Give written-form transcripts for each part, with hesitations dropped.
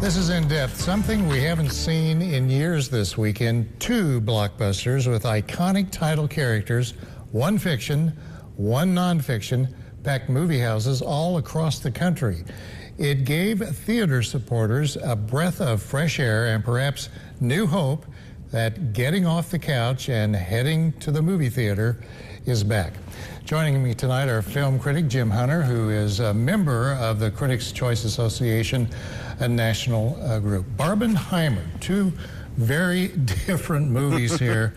This is In Depth, something we haven't seen in years this weekend. Two blockbusters with iconic title characters, one fiction, one nonfiction, packed movie houses all across the country. It gave theater supporters a breath of fresh air and perhaps new hope that getting off the couch and heading to the movie theater is back. Joining me tonight are film critic Jim Hunter, who is a member of the Critics' Choice Association, a national group. Barbenheimer, two very different movies here.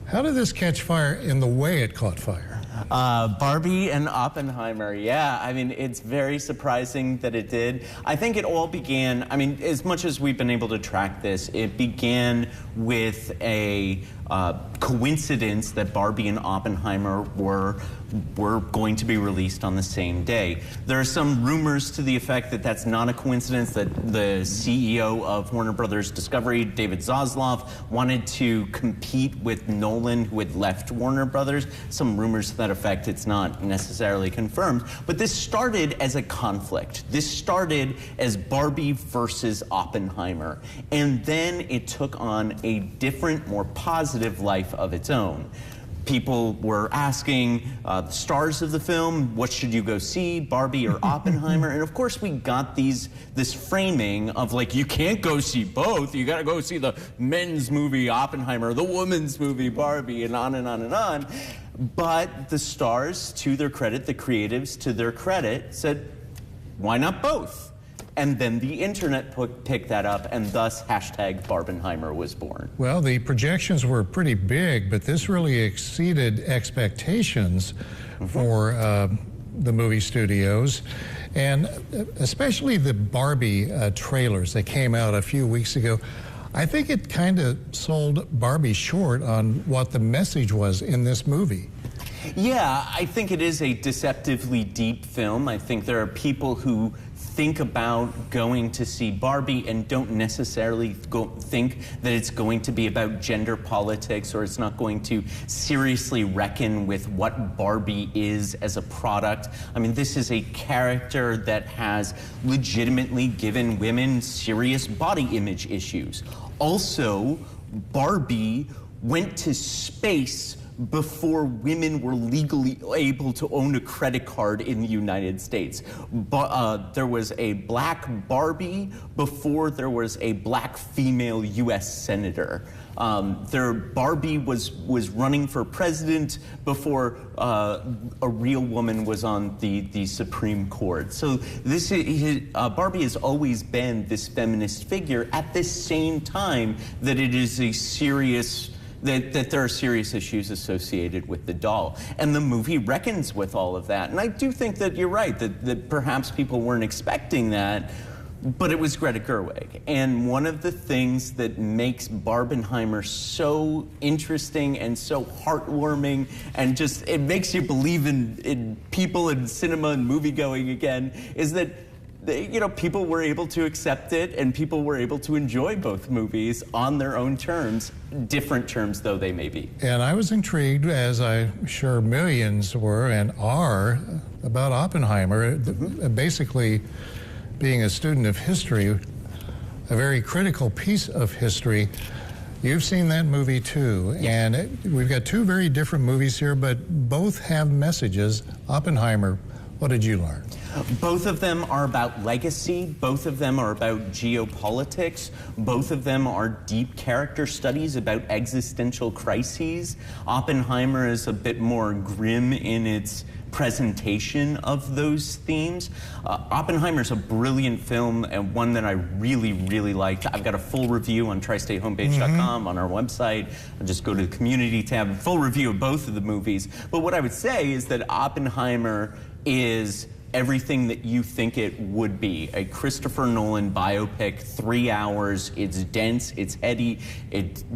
How did this catch fire in the way it caught fire? Barbie and Oppenheimer, yeah. I mean, it's very surprising that it did. I think it all began, I mean, as much as we've been able to track this, it began with a coincidence that Barbie and Oppenheimer were going to be released on the same day. There are some rumors to the effect that that's not a coincidence, that the CEO of Warner Brothers Discovery, David Zaslav, wanted to compete with Nolan, who had left Warner Brothers. Some rumors to that effect. It's not necessarily confirmed. But this started as a conflict. This started as Barbie versus Oppenheimer. And then it took on a different, more positive life of its own. People were asking the stars of the film, what should you go see, Barbie or Oppenheimer? And of course we got this framing of like, you can't go see both, you gotta go see the men's movie Oppenheimer, the women's movie Barbie, and on and on and on. But the stars, to their credit, the creatives, to their credit, said, why not both? And then the internet picked that up, and thus hashtag Barbenheimer was born. Well, the projections were pretty big, but this really exceeded expectations for the movie studios, and especially the Barbie trailers that came out a few weeks ago. I think it kind of sold Barbie short on what the message was in this movie. Yeah, I think it is a deceptively deep film. I think there are people who think about going to see Barbie and don't necessarily think that it's going to be about gender politics, or it's not going to seriously reckon with what Barbie is as a product. I mean, this is a character that has legitimately given women serious body image issues. Also, Barbie went to space before women were legally able to own a credit card in the United States. There was a black Barbie before there was a black female U.S. senator. Barbie was running for president before a real woman was on the Supreme Court. So Barbie has always been this feminist figure at the same time that it is a serious that there are serious issues associated with the doll. And the movie reckons with all of that. And I do think that you're right, that perhaps people weren't expecting that, but it was Greta Gerwig. And one of the things that makes Barbenheimer so interesting and so heartwarming, and just, it makes you believe in people in cinema and movie-going again, is that people were able to accept it, and people were able to enjoy both movies on their own terms, different terms though they may be. And I was intrigued, as I'm sure millions were and are, about Oppenheimer. Basically, being a student of history, a very critical piece of history. You've seen that movie too, and we've got two very different movies here, but both have messages. Oppenheimer, what did you learn? Both of them are about legacy. Both of them are about geopolitics. Both of them are deep character studies about existential crises. Oppenheimer is a bit more grim in its presentation of those themes. Oppenheimer is a brilliant film, and one that I really, really liked. I've got a full review on tristatehomepage.com, on our website. I'll just go to the community tab, full review of both of the movies. But what I would say is that Oppenheimer is everything that you think it would be. A Christopher Nolan biopic, 3 hours, it's dense, it's heady,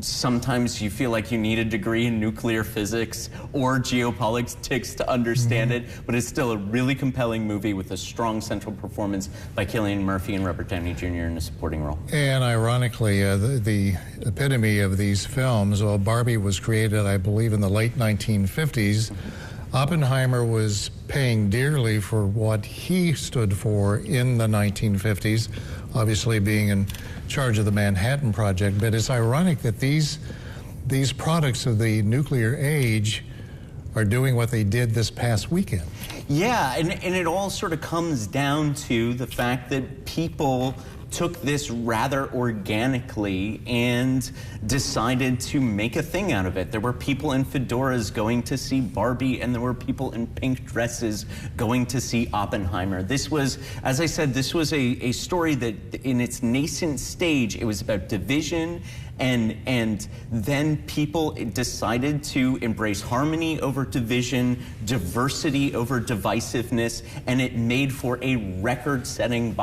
sometimes you feel like you need a degree in nuclear physics or geopolitics to understand it, but it's still a really compelling movie with a strong central performance by Cillian Murphy and Robert Downey Jr. in a supporting role. And ironically, the epitome of these films, well, Barbie was created, I believe, in the late 1950s. Oppenheimer was paying dearly for what he stood for in the 1950s, obviously being in charge of the Manhattan Project. But it's ironic that these products of the nuclear age are doing what they did this past weekend. Yeah, and it all sort of comes down to the fact that people took this rather organically and decided to make a thing out of it. There were people in fedoras going to see Barbie, and there were people in pink dresses going to see Oppenheimer. This was, as I said, this was a story that in its nascent stage, it was about division, and then people decided to embrace harmony over division, diversity over divisiveness, and it made for a record-setting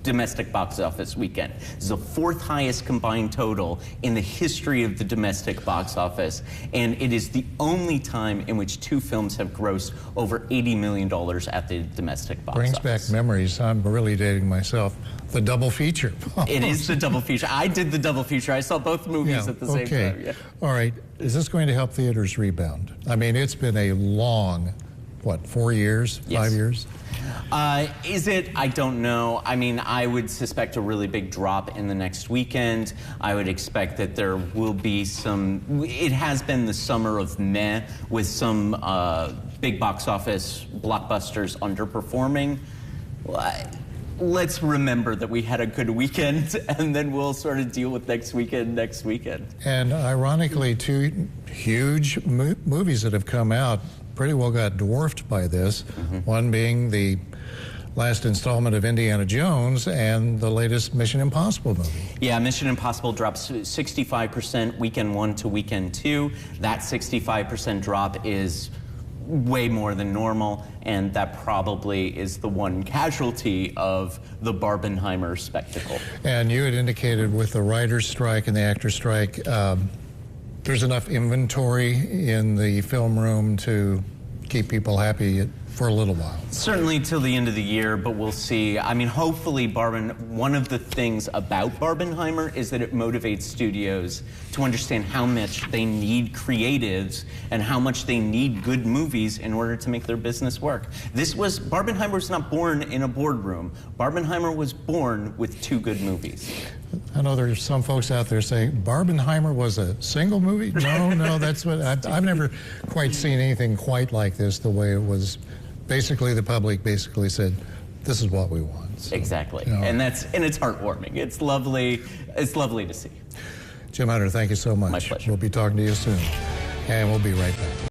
domestic box office weekend. It's the fourth highest combined total in the history of the domestic box office, and it is the only time in which two films have grossed over $80 million at the domestic box office. Brings back memories. I'm really dating myself. The double feature. It is the double feature. I did the double feature. I saw both movies at the same time. Yeah. All right. Is this going to help theaters rebound? I mean, it's been a long, 4 years, Yes. 5 years? Is it? I don't know. I mean, I would suspect a really big drop in the next weekend. I would expect that there will be some, it has been the summer of meh, with some big box office blockbusters underperforming. Let's remember that we had a good weekend, and then we'll sort of deal with next weekend. And ironically, two huge movies that have come out pretty well got dwarfed by this. One being the last installment of Indiana Jones and the latest Mission Impossible movie. Yeah, Mission Impossible drops 65% weekend 1 to weekend 2. That 65% drop is way more than normal, and that probably is the one casualty of the Barbenheimer spectacle. And you had indicated with the writer's strike and the actor's strike, there's enough inventory in the film room to keep people happy for a little while. Certainly till the end of the year, but we'll see. I mean, hopefully one of the things about Barbenheimer is that it motivates studios to understand how much they need creatives and how much they need good movies in order to make their business work. Barbenheimer was not born in a boardroom. Barbenheimer was born with two good movies. I know there's some folks out there saying Barbenheimer was a single movie. No, that's what I've never quite seen anything quite like this. The way it was, basically the public basically said, "This is what we want." So, exactly, and it's heartwarming. It's lovely. It's lovely to see. Jim Hunter, thank you so much. My pleasure. We'll be talking to you soon, and we'll be right back.